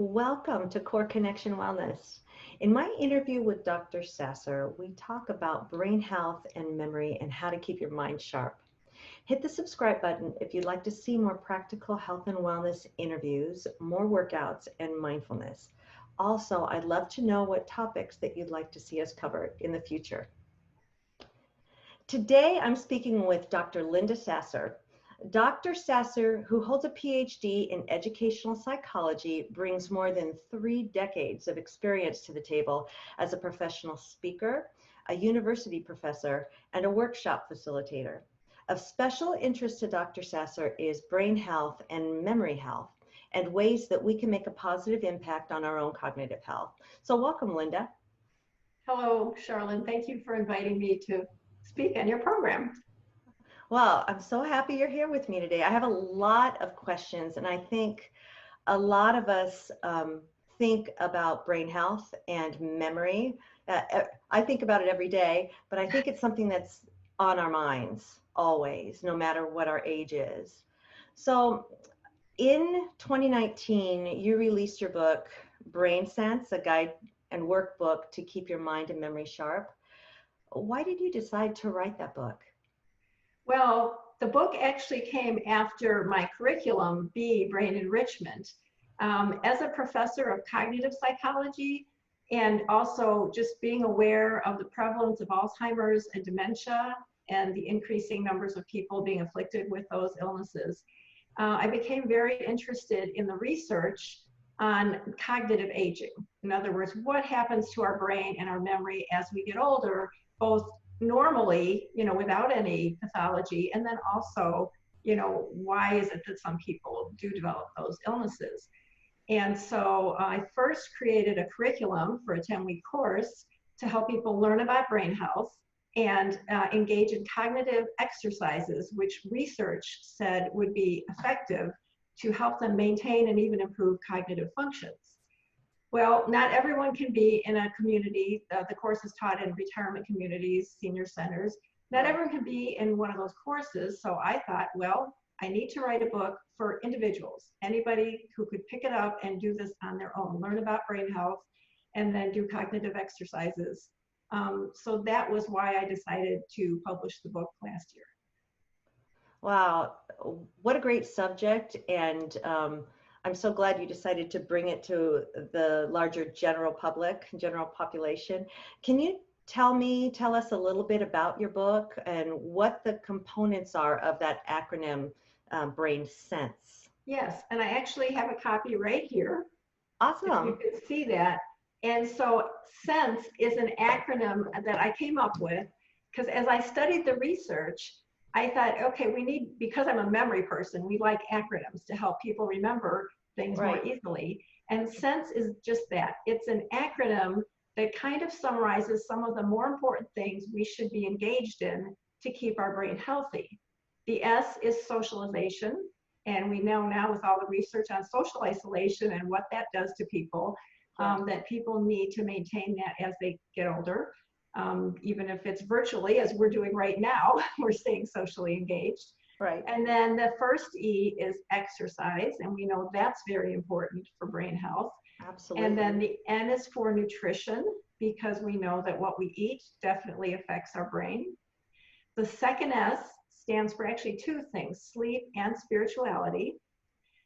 Welcome to Core Connection Wellness. In my interview with Dr. Sasser, we talk about brain health and memory and how to keep your mind sharp. Hit the subscribe button if you'd like to see more practical health and wellness interviews, more workouts, and mindfulness. Also, I'd love to know what topics that you'd like to see us cover in the future. Today, I'm speaking with Dr. Linda Sasser. Dr. Sasser, who holds a Ph.D. in educational psychology, brings more than 3 decades of experience to the table as a professional speaker, a university professor, and a workshop facilitator. Of special interest to Dr. Sasser is brain health and memory health, and ways that we can make a positive impact on our own cognitive health. So welcome, Linda. Hello, Sharlyn. Thank you for inviting me to speak on your program. Well, I'm so happy you're here with me today. I have a lot of questions, and I think a lot of us think about brain health and memory. I think about it every day, but I think it's something that's on our minds always, no matter what our age is. So in 2019, you released your book, Brain Sense, a guide and workbook to keep your mind and memory sharp. Why did you decide to write that book? Well, the book actually came after my curriculum, B, Brain Enrichment. As a professor of cognitive psychology, and also just being aware of the prevalence of Alzheimer's and dementia and the increasing numbers of people being afflicted with those illnesses, I became very interested in the research on cognitive aging. In other words, what happens to our brain and our memory as we get older, both normally, without any pathology, and then also, why is it that some people do develop those illnesses? And so I first created a curriculum for a 10-week course to help people learn about brain health and engage in cognitive exercises, which research said would be effective to help them maintain and even improve cognitive functions. Well, not everyone can be in a community. The course is taught in retirement communities, senior centers. Not everyone can be in one of those courses. So I thought, well, I need to write a book for individuals, anybody who could pick it up and do this on their own, learn about brain health, and then do cognitive exercises. So that was why I decided to publish the book last year. Wow, what a great subject. And I'm so glad you decided to bring it to the larger general public, general population. Can you tell us a little bit about your book and what the components are of that acronym, Brain Sense? Yes, and I actually have a copy right here. Awesome. If you can see that. And so SENSE is an acronym that I came up with because as I studied the research, I thought, okay, because I'm a memory person, we like acronyms to help people remember things more easily. And SENSE is just that. It's an acronym that kind of summarizes some of the more important things we should be engaged in to keep our brain healthy. The S is socialization. And we know now with all the research on social isolation and what that does to people, that people need to maintain that as they get older. Even if it's virtually, as we're doing right now, we're staying socially engaged. Right. And then the first E is exercise, and we know that's very important for brain health. Absolutely. And then the N is for nutrition, because we know that what we eat definitely affects our brain. The second S stands for actually two things, sleep and spirituality.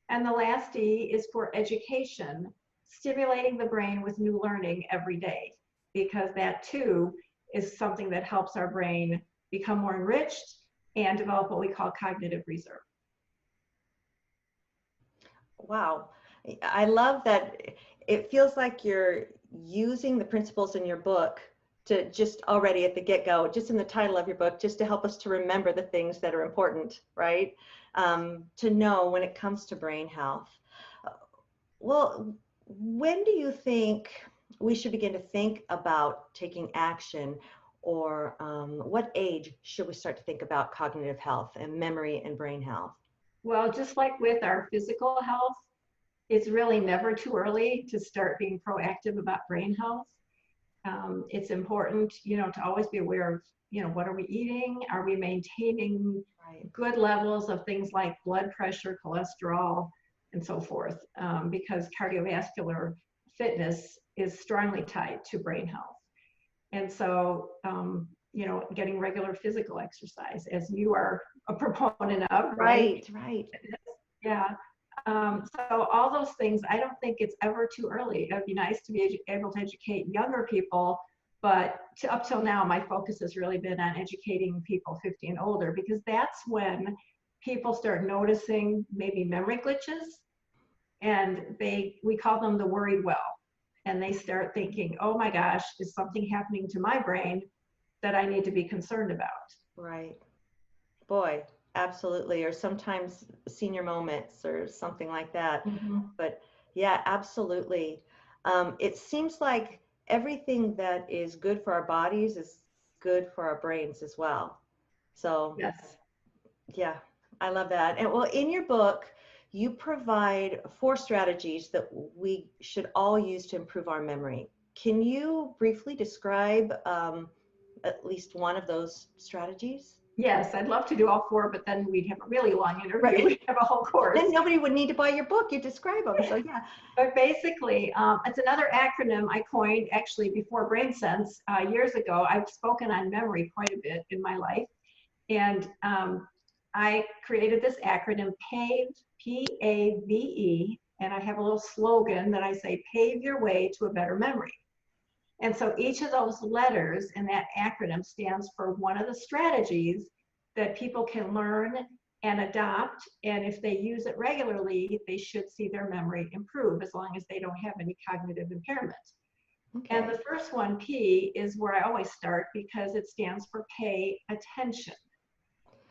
And the last E is for education, stimulating the brain with new learning every day, because that too is something that helps our brain become more enriched and develop what we call cognitive reserve. Wow. I love that. It feels like you're using the principles in your book to just already at the get-go, just in the title of your book, just to help us to remember the things that are important, right? To know when it comes to brain health. Well, when do you think we should begin to think about taking action, or what age should we start to think about cognitive health and memory and brain health? Well, just like with our physical health, it's really never too early to start being proactive about brain health. It's important, to always be aware of, what are we eating? Are we maintaining good levels of things like blood pressure, cholesterol, and so forth, because cardiovascular fitness is strongly tied to brain health. And so, you know, getting regular physical exercise, as you are a proponent of, right? Right. Yeah. So all those things, I don't think it's ever too early. It'd be nice to be able to educate younger people, but up till now, my focus has really been on educating people 50 and older, because that's when people start noticing maybe memory glitches, and we call them the worried well. And they start thinking, oh my gosh, is something happening to my brain that I need to be concerned about? Right. Boy, absolutely. Or sometimes senior moments or something like that. Mhm. But yeah, absolutely. It seems like everything that is good for our bodies is good for our brains as well. So Yes. yeah, I love that. And well, in your book, you provide 4 strategies that we should all use to improve our memory. Can you briefly describe at least one of those strategies? Yes, I'd love to do all 4, but then we'd have a really long interview. Right. We'd have a whole course. Then nobody would need to buy your book. You describe them. So yeah. But basically, it's another acronym I coined actually before Brain Sense years ago. I've spoken on memory quite a bit in my life. And I created this acronym, PAVE, P-A-V-E, and I have a little slogan that I say, pave your way to a better memory. And so each of those letters in that acronym stands for one of the strategies that people can learn and adopt. And if they use it regularly, they should see their memory improve, as long as they don't have any cognitive impairment. Okay. And the first one, P, is where I always start, because it stands for pay attention.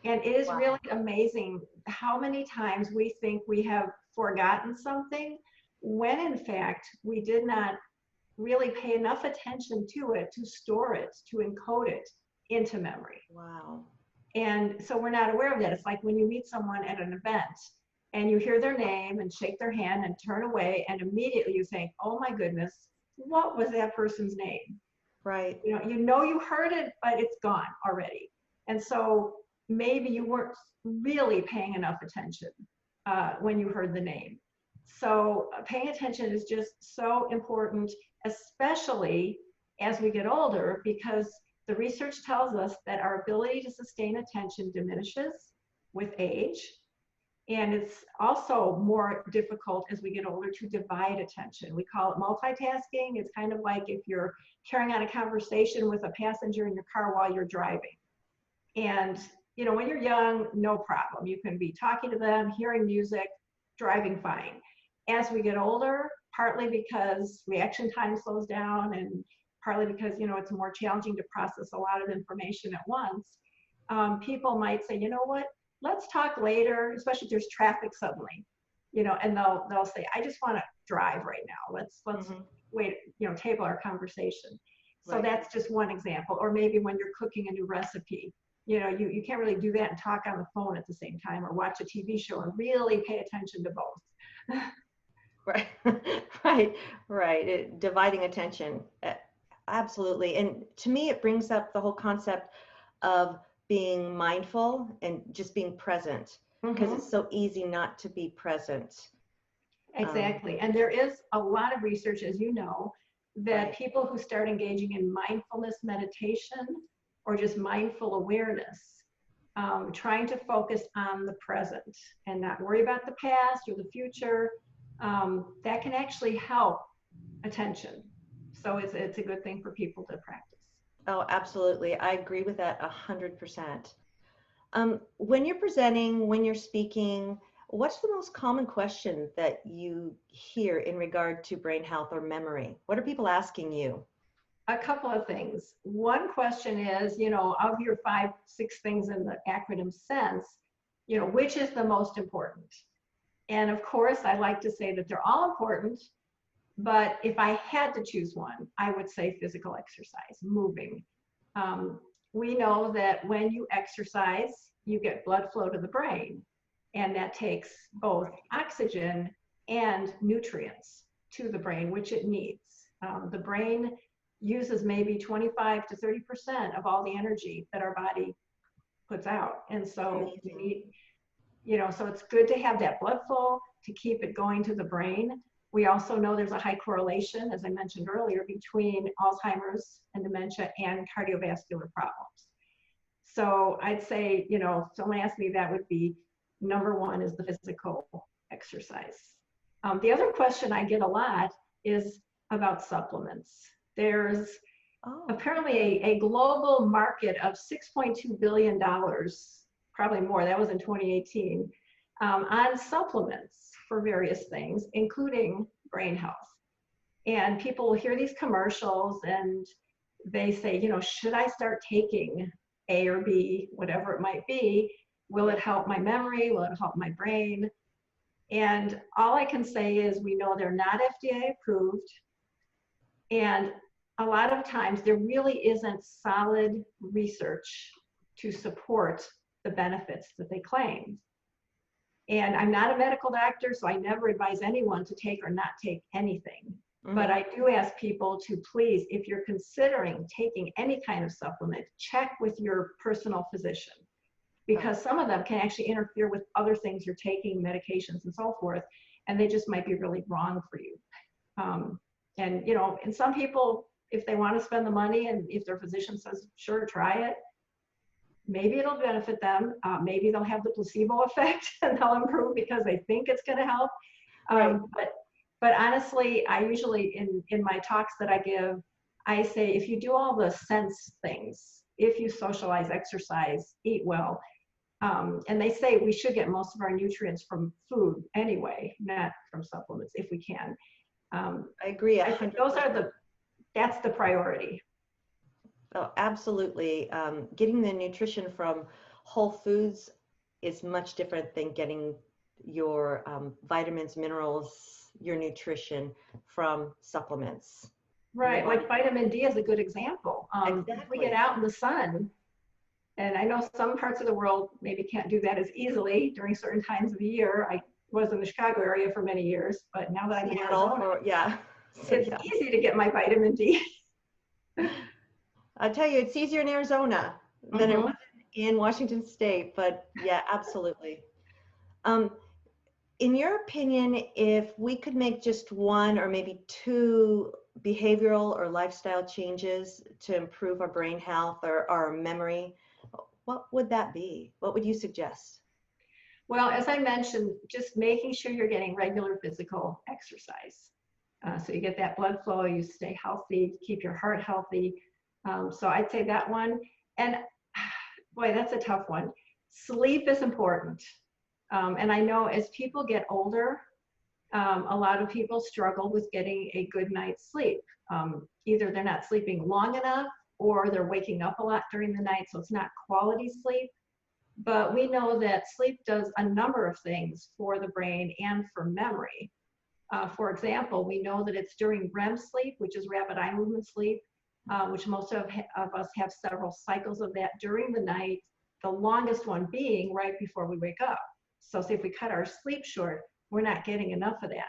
And it is Wow. really amazing how many times we think we have forgotten something, when in fact we did not really pay enough attention to it, to store it, to encode it into memory. Wow. And so we're not aware of that. It's like when you meet someone at an event and you hear their name and shake their hand and turn away, and immediately you think, oh my goodness, what was that person's name? Right. You know you heard it, but it's gone already. And so maybe you weren't really paying enough attention when you heard the name. So paying attention is just so important, especially as we get older, because the research tells us that our ability to sustain attention diminishes with age. And it's also more difficult as we get older to divide attention. We call it multitasking. It's kind of like if you're carrying on a conversation with a passenger in your car while you're driving. And you know, when you're young, no problem. You can be talking to them, hearing music, driving fine. As we get older, partly because reaction time slows down, and partly because, you know, it's more challenging to process a lot of information at once, people might say, you know what, let's talk later, especially if there's traffic suddenly, you know, and they'll say, I just want to drive right now. Let's wait, you know, table our conversation. So Right. that's just one example. Or maybe when you're cooking a new recipe, you know, you can't really do that and talk on the phone at the same time, or watch a TV show and really pay attention to both. Right. Right. Dividing attention. Absolutely. And to me, it brings up the whole concept of being mindful and just being present, because it's so easy not to be present. Exactly. And there is a lot of research, as you know, that Right. people who start engaging in mindfulness meditation or just mindful awareness, trying to focus on the present and not worry about the past or the future, that can actually help attention. So it's a good thing for people to practice. Oh, absolutely. I agree with that 100%. When you're presenting, when you're speaking, what's the most common question that you hear in regard to brain health or memory? What are people asking you? A couple of things. One question is, you know, of your 5, 6 things in the acronym sense, you know, which is the most important? And of course, I like to say that they're all important, but if I had to choose one, I would say physical exercise, moving. We know that when you exercise, you get blood flow to the brain, and that takes both oxygen and nutrients to the brain, which it needs. The brain uses maybe 25 to 30% of all the energy that our body puts out. And so we need, you know, so it's good to have that blood flow, to keep it going to the brain. We also know there's a high correlation, as I mentioned earlier, between Alzheimer's and dementia and cardiovascular problems. So I'd say, you know, if someone asked me, that would be number one is the physical exercise. The other question I get a lot is about supplements. There's apparently a global market of $6.2 billion, probably more, that was in 2018, on supplements for various things, including brain health. And people will hear these commercials and they say, you know, should I start taking A or B, whatever it might be? Will it help my memory? Will it help my brain? And all I can say is we know they're not FDA approved. And a lot of times there really isn't solid research to support the benefits that they claim. And I'm not a medical doctor, so I never advise anyone to take or not take anything. But I do ask people to please, if you're considering taking any kind of supplement, check with your personal physician, because some of them can actually interfere with other things you're taking, medications and so forth, and they just might be really wrong for you. And you know, and some people, if they want to spend the money and if their physician says, sure, try it, maybe it'll benefit them. Maybe they'll have the placebo effect and they'll improve because they think it's going to help. But honestly, I usually, in my talks that I give, I say, if you do all the sense things, if you socialize, exercise, eat well, and they say we should get most of our nutrients from food anyway, not from supplements if we can. I agree. I think that's the priority. Oh, absolutely. Getting the nutrition from whole foods is much different than getting your vitamins, minerals, your nutrition from supplements. Right, like vitamin D is a good example. Exactly. If we get out in the sun, and I know some parts of the world maybe can't do that as easily during certain times of the year. I was in the Chicago area for many years, but now that I'm in Arizona, it's easy to get my vitamin D. I'll tell you, it's easier in Arizona than it was in Washington State, but yeah, absolutely. In your opinion, if we could make just one or maybe two behavioral or lifestyle changes to improve our brain health or our memory, what would that be? What would you suggest? Well, as I mentioned, just making sure you're getting regular physical exercise. So you get that blood flow, you stay healthy, keep your heart healthy. So I'd say that one. And boy, that's a tough one. Sleep is important. And I know as people get older, a lot of people struggle with getting a good night's sleep. Either they're not sleeping long enough or they're waking up a lot during the night, so it's not quality sleep. But we know that sleep does a number of things for the brain and for memory. For example, we know that it's during REM sleep, which is rapid eye movement sleep, which most of us have several cycles of that during the night, the longest one being right before we wake up. So say if we cut our sleep short, we're not getting enough of that.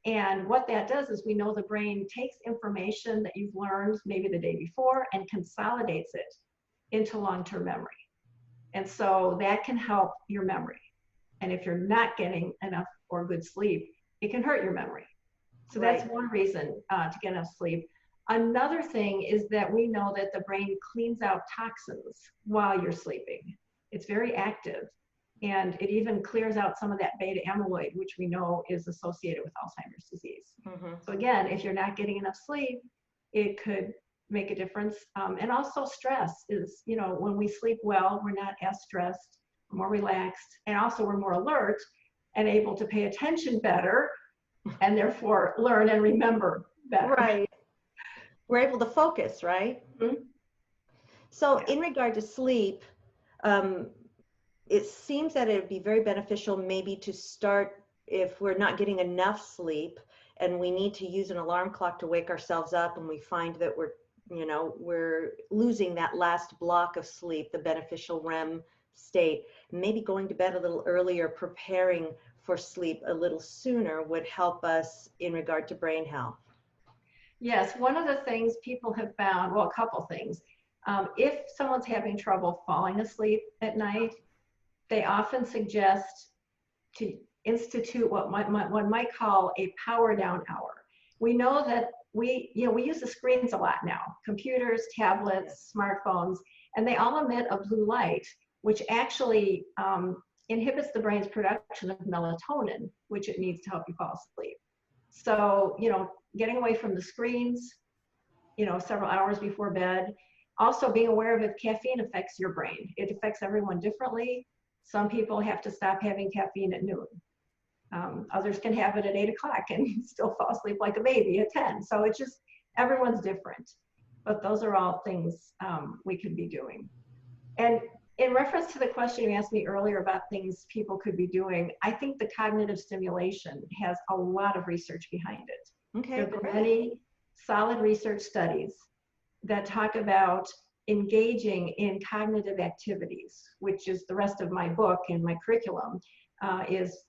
And what that does is we know the brain takes information that you've learned maybe the day before and consolidates it into long-term memory. And so that can help your memory. And if you're not getting enough or good sleep, it can hurt your memory. So that's one reason to get enough sleep. Another thing is that we know that the brain cleans out toxins while you're sleeping. It's very active. And it even clears out some of that beta amyloid, which we know is associated with Alzheimer's disease. So again, if you're not getting enough sleep, it could make a difference. And also stress is, you know, when we sleep well, we're not as stressed, more relaxed, and also we're more alert and able to pay attention better and therefore learn and remember better. Right. We're able to focus, right? So in regard to sleep, it seems that it would be very beneficial maybe to start, if we're not getting enough sleep and we need to use an alarm clock to wake ourselves up and we find that we're losing that last block of sleep, the beneficial REM state, maybe going to bed a little earlier, preparing for sleep a little sooner would help us in regard to brain health. Yes, one of the things people have found, well, a couple things. If someone's having trouble falling asleep at night, they often suggest to institute what one might call a power down hour. We know that we use the screens a lot now, computers, tablets, smartphones, and they all emit a blue light, which actually inhibits the brain's production of melatonin, which it needs to help you fall asleep. So, getting away from the screens, several hours before bed. Also being aware of if caffeine affects your brain. It affects everyone differently. Some people have to stop having caffeine at noon. Others can have it at 8 o'clock and still fall asleep like a baby at 10. So it's just, everyone's different. But those are all things we could be doing. And in reference to the question you asked me earlier about things people could be doing, I think the cognitive stimulation has a lot of research behind it. Okay, there have been many solid research studies that talk about engaging in cognitive activities, which is the rest of my book and my curriculum, is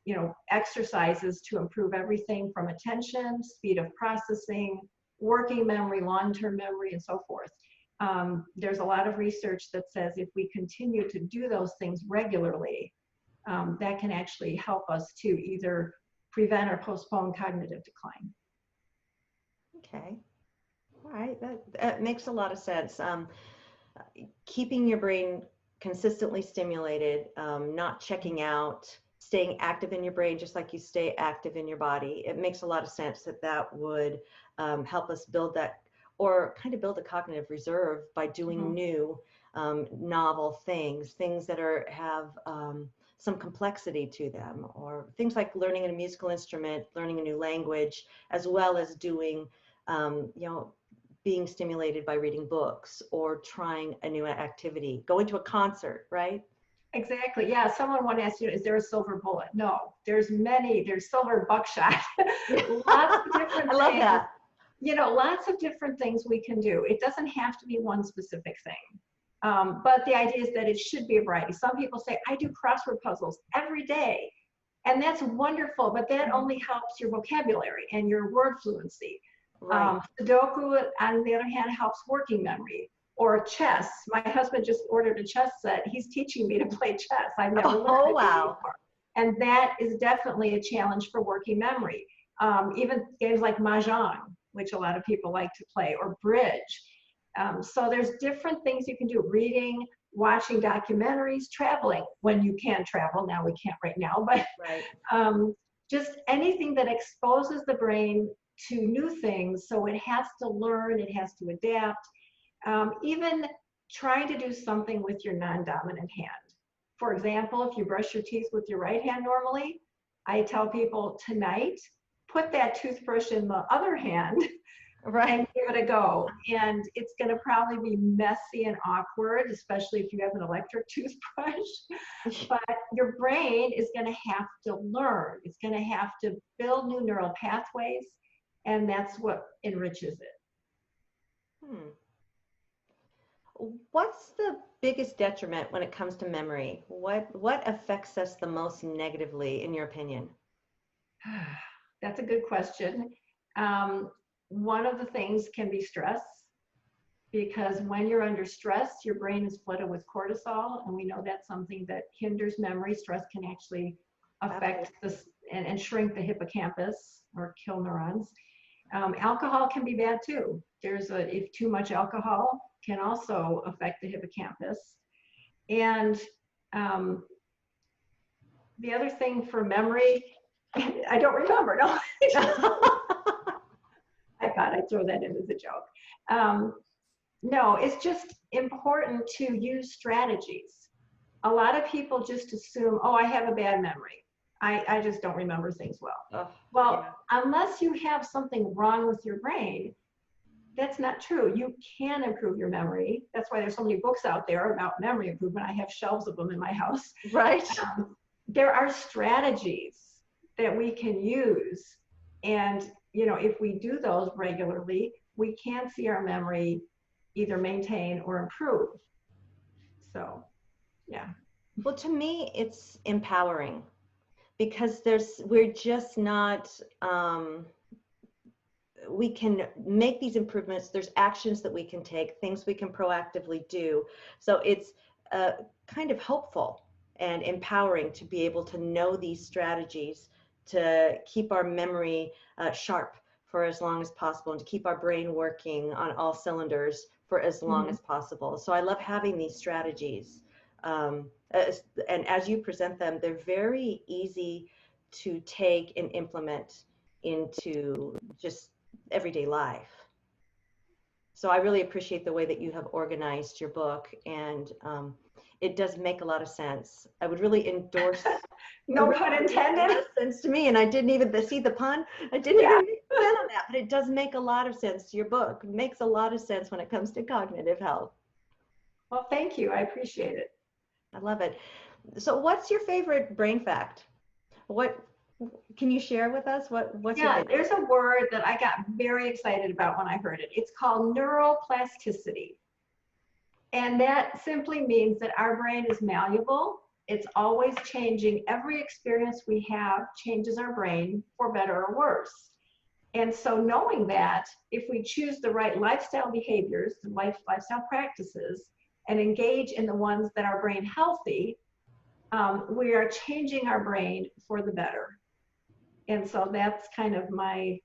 exercises to improve everything from attention, speed of processing, working memory, long-term memory, and so forth. There's a lot of research that says if we continue to do those things regularly, that can actually help us to either prevent or postpone cognitive decline. Okay. All right. That makes a lot of sense. Keeping your brain consistently stimulated, not checking out, staying active in your brain, just like you stay active in your body. It makes a lot of sense that would help us build that, or kind of build a cognitive reserve by doing new, novel things that have some complexity to them, or things like learning a musical instrument, learning a new language, as well as doing, being stimulated by reading books or trying a new activity, going to a concert, right? Exactly. Yeah. Someone wanted to ask is there a silver bullet? No, there's silver buckshot. Lots of different I love things. that. Lots of different things we can do. It doesn't have to be one specific thing. But the idea is that it should be a variety. Some people say, I do crossword puzzles every day. And that's wonderful, but that only helps your vocabulary and your word fluency. Right. Sudoku, on the other hand, helps working memory. Or chess. My husband just ordered a chess set. He's teaching me to play chess. I've never learned it before. And that is definitely a challenge for working memory. Even games like Mahjong, which a lot of people like to play, or bridge. So there's different things you can do. Reading, watching documentaries, traveling when you can travel. Now we can't right now, but just anything that exposes the brain to new things. So it has to learn, it has to adapt. Even trying to do something with your non-dominant hand. For example, if you brush your teeth with your right hand normally, I tell people tonight, put that toothbrush in the other hand and give it a go. And it's going to probably be messy and awkward, especially if you have an electric toothbrush. But your brain is going to have to learn. It's going to have to build new neural pathways, and that's what enriches it. What's the biggest detriment when it comes to memory? What affects us the most negatively, in your opinion? That's a good question. One of the things can be stress, because when you're under stress, your brain is flooded with cortisol, and we know that's something that hinders memory. Stress can actually affect this and shrink the hippocampus or kill neurons. Alcohol can be bad too. If too much alcohol can also affect the hippocampus. And the other thing for memory, I don't remember. No, I thought I'd throw that in as a joke. No, it's just important to use strategies. A lot of people just assume, oh, I have a bad memory. I just don't remember things well. Unless you have something wrong with your brain, that's not true. You can improve your memory. That's why there's so many books out there about memory improvement. I have shelves of them in my house. Right. There are strategies that we can use. And, if we do those regularly, we can see our memory either maintain or improve. So, yeah. Well, to me, it's empowering, because we're just not, we can make these improvements. There's actions that we can take, things we can proactively do. So it's kind of hopeful. and empowering to be able to know these strategies to keep our memory sharp for as long as possible and to keep our brain working on all cylinders for as long as possible. So I love having these strategies. And as you present them, they're very easy to take and implement into just everyday life. So I really appreciate the way that you have organized your book, and it does make a lot of sense. I would really endorse. No pun intended. Sense to me, and I didn't even see the pun. I didn't even plan on that, but it does make a lot of sense. Your book makes a lot of sense when it comes to cognitive health. Well, thank you. I appreciate it. I love it. So, what's your favorite brain fact? What can you share with us? What's your favorite? There's a word that I got very excited about when I heard it. It's called neuroplasticity. And that simply means that our brain is malleable. It's always changing. Every experience we have changes our brain for better or worse. And so knowing that, if we choose the right lifestyle behaviors, the lifestyle practices, and engage in the ones that are brain healthy, we are changing our brain for the better. And so that's kind of my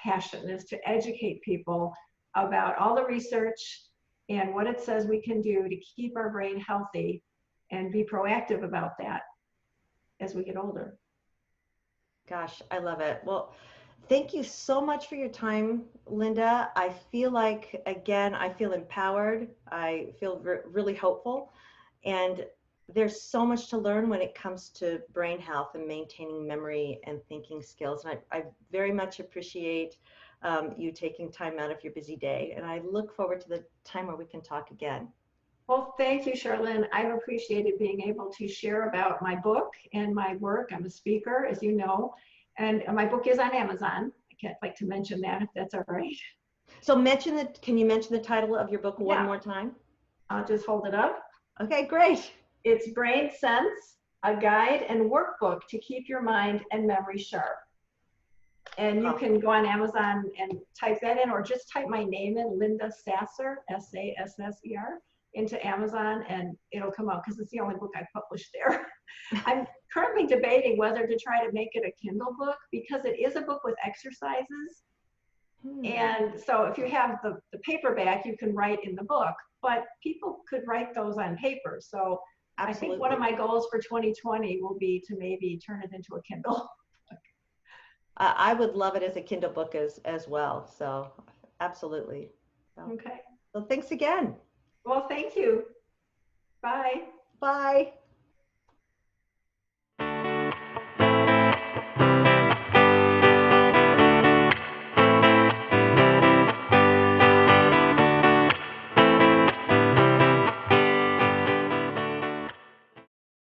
passion, is to educate people about all the research and what it says we can do to keep our brain healthy and be proactive about that as we get older. Gosh, I love it. Well, thank you so much for your time, Linda. I feel like, again, I feel empowered. I feel really hopeful. And there's so much to learn when it comes to brain health and maintaining memory and thinking skills. And I very much appreciate you taking time out of your busy day. And I look forward to the time where we can talk again. Well, thank you, Sharlyn. I've appreciated being able to share about my book and my work. I'm a speaker, as you know, and my book is on Amazon. I'd like to mention that, if that's all right. So can you mention the title of your book one more time? I'll just hold it up. Okay, great. It's Brain Sense, a guide and workbook to keep your mind and memory sharp. And you can go on Amazon and type that in, or just type my name in, Linda Sasser, Sasser, into Amazon, and it'll come out, because it's the only book I published there. I'm currently debating whether to try to make it a Kindle book, because it is a book with exercises. And so if you have the paperback, you can write in the book, but people could write those on paper. So absolutely. I think one of my goals for 2020 will be to maybe turn it into a Kindle. I would love it as a Kindle book as well. So absolutely. So, okay. Well, thanks again. Well, thank you. Bye. Bye.